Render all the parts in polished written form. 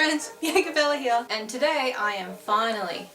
friends, Bella here, and today I am finally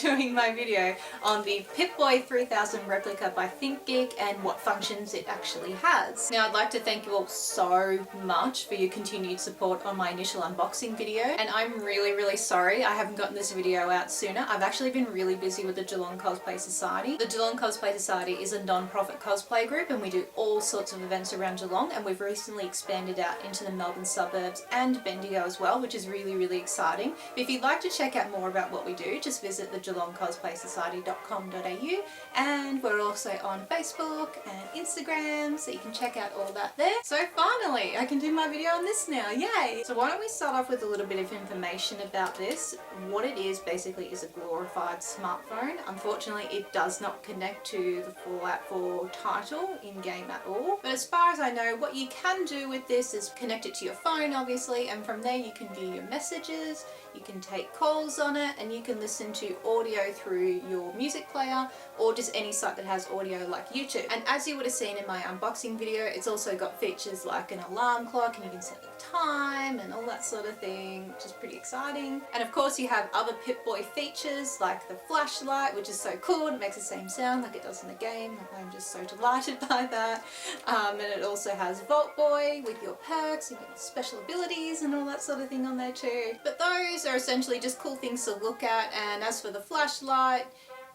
doing my video on the Pip-Boy 3000 Replica by ThinkGeek and what functions it actually has. Now I'd like to thank you all so much for your continued support on my initial unboxing video, and I'm really sorry I haven't gotten this video out sooner. I've actually been really busy with the Geelong Cosplay Society. The Geelong Cosplay Society is a non-profit cosplay group and we do all sorts of events around Geelong, and we've recently expanded out into the Melbourne suburbs and Bendigo as well, which is really exciting. But if you'd like to check out more about what we do, just visit the geelongcosplaysociety.com.au, and we're also on Facebook and Instagram, so you can check out all that there. So finally, I can do my video on this now, yay! So why don't we start off with a little bit of information about this. What it is basically is a glorified smartphone. Unfortunately, it does not connect to the Fallout 4 title in-game at all. But as far as I know, what you can do with this is connect it to your phone, obviously, and from there you can view your messages, you can take calls on it, and you can listen to audio through your music player or just any site that has audio like YouTube. And as you would have seen in my unboxing video, it's also got features like an alarm clock, and you can set the time and all that sort of thing, which is pretty exciting. And of course you have other Pip-Boy features like the flashlight, which is so cool. It makes the same sound like it does in the game. I'm just so delighted by that. And it also has Vault-Boy with your perks, you get special abilities and all that sort of thing on there too. But those are essentially just cool things to look at. And as for the flashlight,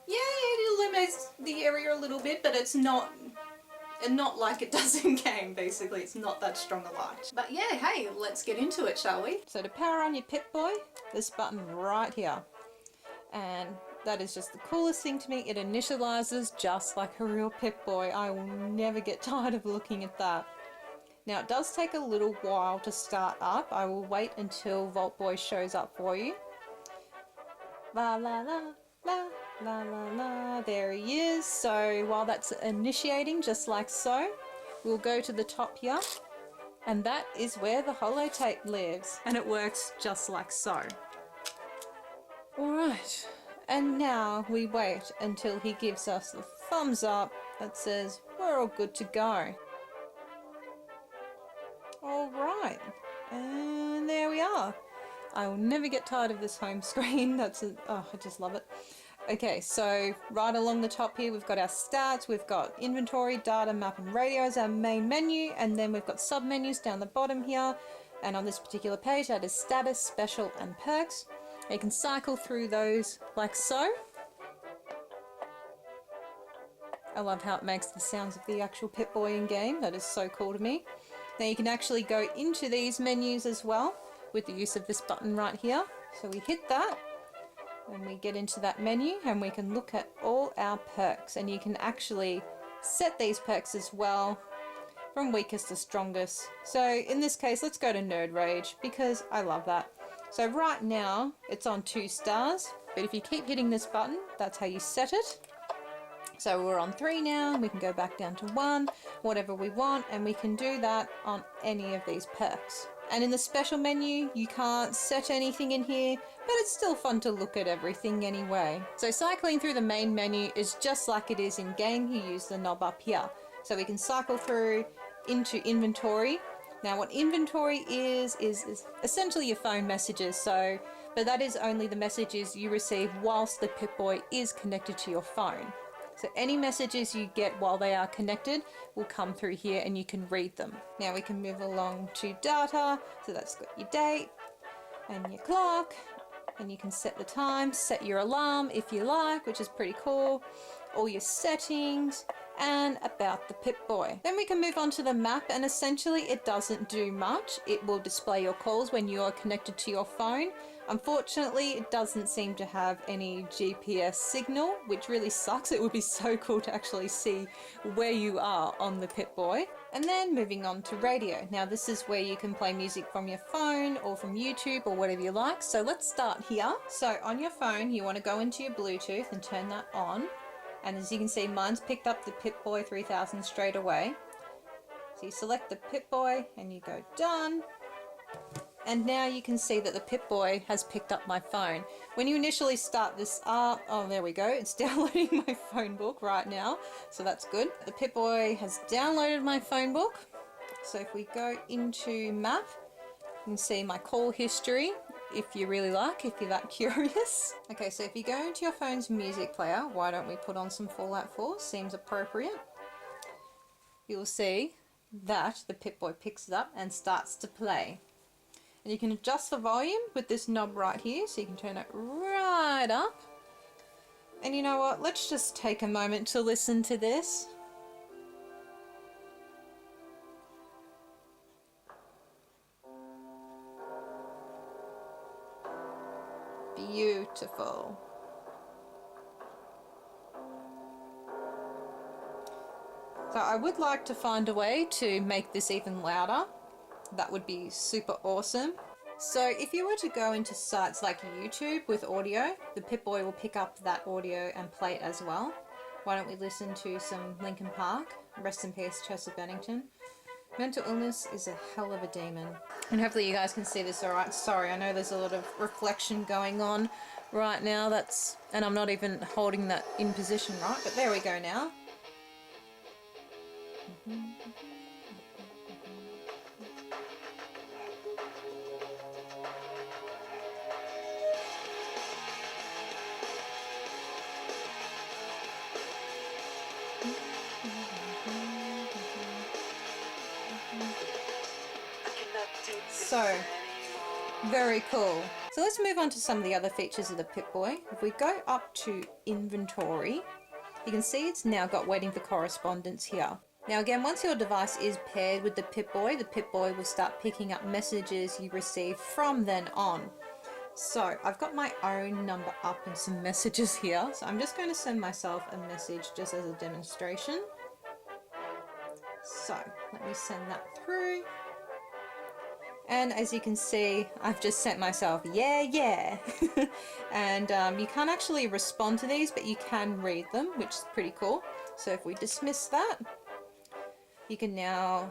yeah, it illuminates the area a little bit, but it's not like it does in game, basically. It's not that strong a light. But yeah, hey, let's get into it, shall we? So to power on your Pip-Boy, this button right here. And that is just the coolest thing to me. It initializes just like a real Pip-Boy. I will never get tired of looking at that. Now it does take a little while to start up. I will wait until Vault-Boy shows up for you. La la la la la la la, there he is. So while that's initiating, just like so, we'll go to the top here, and that is where the holotape lives, and it works just like so. Alright, and now we wait until he gives us the thumbs up that says we're all good to go. Alright, and there we are. I will never get tired of this home screen. Oh, I just love it. Okay, so right along the top here we've got our stats, we've got inventory, data, map and radio as our main menu, and then we've got sub-menus down the bottom here, and on this particular page that is status, special and perks. You can cycle through those like so. I love how it makes the sounds of the actual Pip-Boy in game. That is so cool to me. Now you can actually go into these menus as well with the use of this button right here. So we hit that and we get into that menu, and we can look at all our perks, and you can actually set these perks as well from weakest to strongest. So in this case, let's go to Nerd Rage because I love that. So right now it's on 2 stars, but if you keep hitting this button, that's how you set it. So we're on 3 now, we can go back down to 1, whatever we want, and we can do that on any of these perks. And in the special menu, you can't set anything in here, but it's still fun to look at everything anyway. So cycling through the main menu is just like it is in game. You use the knob up here. So we can cycle through into inventory. Now what inventory is essentially your phone messages, but that is only the messages you receive whilst the Pip-Boy is connected to your phone. So any messages you get while they are connected will come through here and you can read them. Now we can move along to data. So that's got your date and your clock, and you can set the time, set your alarm if you like, which is pretty cool, all your settings, and about the Pip-Boy. Then we can move on to the map, and essentially it doesn't do much. It will display your calls when you are connected to your phone. Unfortunately, it doesn't seem to have any GPS signal, which really sucks. It would be so cool to actually see where you are on the Pip-Boy. And then moving on to radio. Now this is where you can play music from your phone or from YouTube or whatever you like. So let's start here. So on your phone, you want to go into your Bluetooth and turn that on. And as you can see, mine's picked up the Pip-Boy 3000 straight away. So you select the Pip-Boy and you go done. And now you can see that the Pip-Boy has picked up my phone. When you initially start this up, oh there we go, it's downloading my phone book right now, so that's good. The Pip-Boy has downloaded my phone book. So if we go into map, You can see my call history if you really like, if you're that curious. Okay, so if you go into your phone's music player, why don't we put on some Fallout 4? Seems appropriate. You'll see that the Pip-Boy picks it up and starts to play. And you can adjust the volume with this knob right here, so you can turn it right up. And you know what, let's just take a moment to listen to this. Beautiful. So I would like to find a way to make this even louder. That would be super awesome. So if you were to go into sites like YouTube with audio, the Pip-Boy will pick up that audio and play it as well. Why don't we listen to some Linkin Park? Rest in peace, Chester Bennington. Mental illness is a hell of a demon. And hopefully you guys can see this alright. Sorry, I know there's a lot of reflection going on right now. And I'm not even holding that in position right, but there we go now. So, very cool. So let's move on to some of the other features of the Pip-Boy. If we go up to inventory, you can see it's now got waiting for correspondence here. Now again, once your device is paired with the Pip-Boy will start picking up messages you receive from then on. So I've got my own number up and some messages here. So I'm just going to send myself a message just as a demonstration. So let me send that through. And as you can see, I've just sent myself, yeah. And you can't actually respond to these, but you can read them, which is pretty cool. So if we dismiss that, you can now,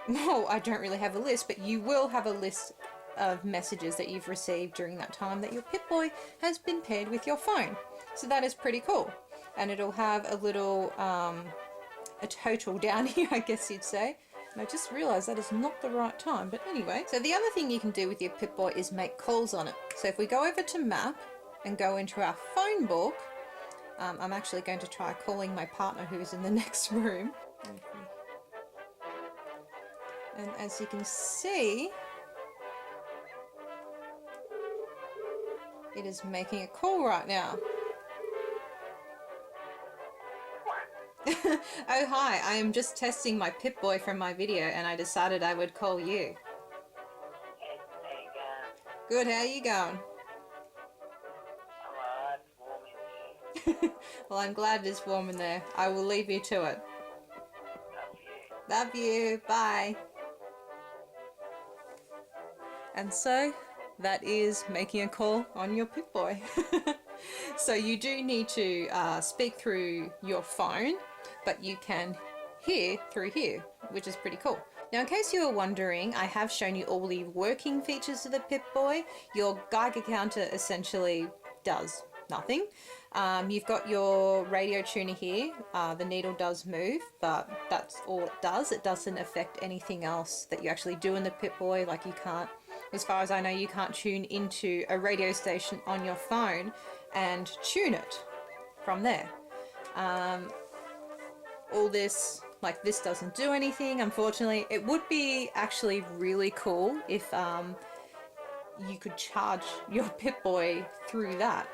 oh, I don't really have a list, but you will have a list of messages that you've received during that time that your Pip-Boy has been paired with your phone. So that is pretty cool. And it'll have a little, a total down here, I guess you'd say. And I just realised that is not the right time, but anyway. So the other thing you can do with your Pip-Boy is make calls on it. So if we go over to map and go into our phone book, I'm actually going to try calling my partner who's in the next room. And as you can see, it is making a call right now. Oh hi, I am just testing my Pip-Boy from my video and I decided I would call you. Good, how you going? Well, I'm glad it's warm in there. I will leave you to it. Love you, bye. And so, that is making a call on your Pip-Boy. So you do need to speak through your phone, but you can hear through here, which is pretty cool. Now in case you were wondering, I have shown you all the working features of the Pip-Boy. Your Geiger counter essentially does nothing. You've got your radio tuner here. The needle does move, but that's all it does. It doesn't affect anything else that you actually do in the Pip-Boy. Like you can't, as far as I know, you can't tune into a radio station on your phone and tune it from there. All this, like this doesn't do anything, unfortunately. It would be actually really cool if you could charge your Pip-Boy through that.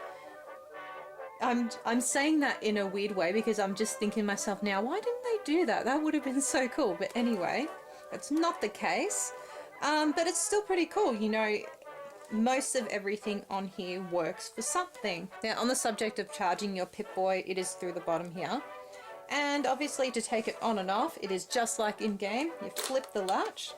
I'm saying that in a weird way because I'm just thinking to myself now, why didn't they do that? That would have been so cool. But anyway, that's not the case. But it's still pretty cool, you know. Most of everything on here works for something. Now on the subject of charging your Pip-Boy, it is through the bottom here. And obviously to take it on and off, it is just like in game. You flip the latch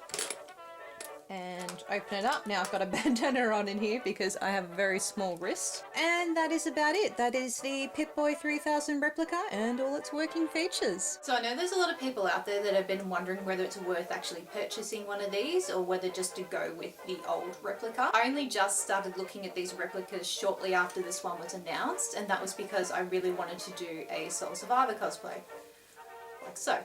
and open it up. Now I've got a bandana on in here because I have a very small wrist. And that is about it. That is the Pip-Boy 3000 Replica and all its working features. So I know there's a lot of people out there that have been wondering whether it's worth actually purchasing one of these or whether just to go with the old Replica. I only just started looking at these replicas shortly after this one was announced, and that was because I really wanted to do a Soul Survivor cosplay. like so.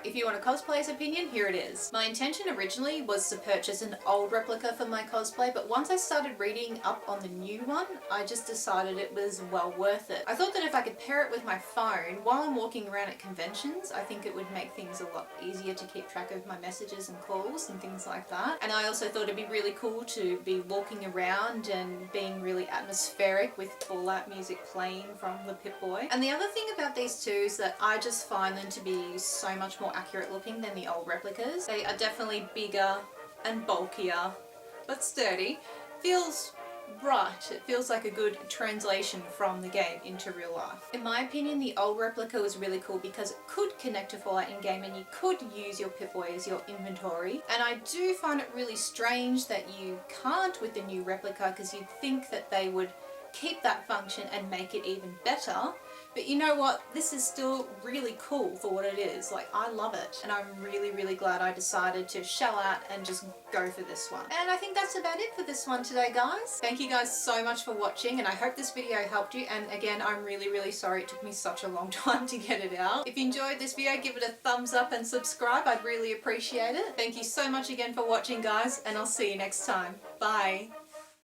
If you want a cosplayer's opinion, here it is. My intention originally was to purchase an old replica for my cosplay, but once I started reading up on the new one, I just decided it was well worth it. I thought that if I could pair it with my phone while I'm walking around at conventions, I think it would make things a lot easier to keep track of my messages and calls and things like that. And I also thought it'd be really cool to be walking around and being really atmospheric with Fallout music playing from the Pip-Boy. And the other thing about these two is that I just find them to be so much more accurate looking than the old replicas. They are definitely bigger and bulkier, but sturdy. Feels right. It feels like a good translation from the game into real life. In my opinion, the old replica was really cool because it could connect to Fallout in-game and you could use your Pip-Boy as your inventory. And I do find it really strange that you can't with the new replica, because you'd think that they would keep that function and make it even better. But you know what? This is still really cool for what it is. Like, I love it. And I'm really, really glad I decided to shell out and just go for this one. And I think that's about it for this one today, guys. Thank you guys so much for watching, and I hope this video helped you. And again, I'm really, really sorry it took me such a long time to get it out. If you enjoyed this video, give it a thumbs up and subscribe. I'd really appreciate it. Thank you so much again for watching, guys, and I'll see you next time. Bye.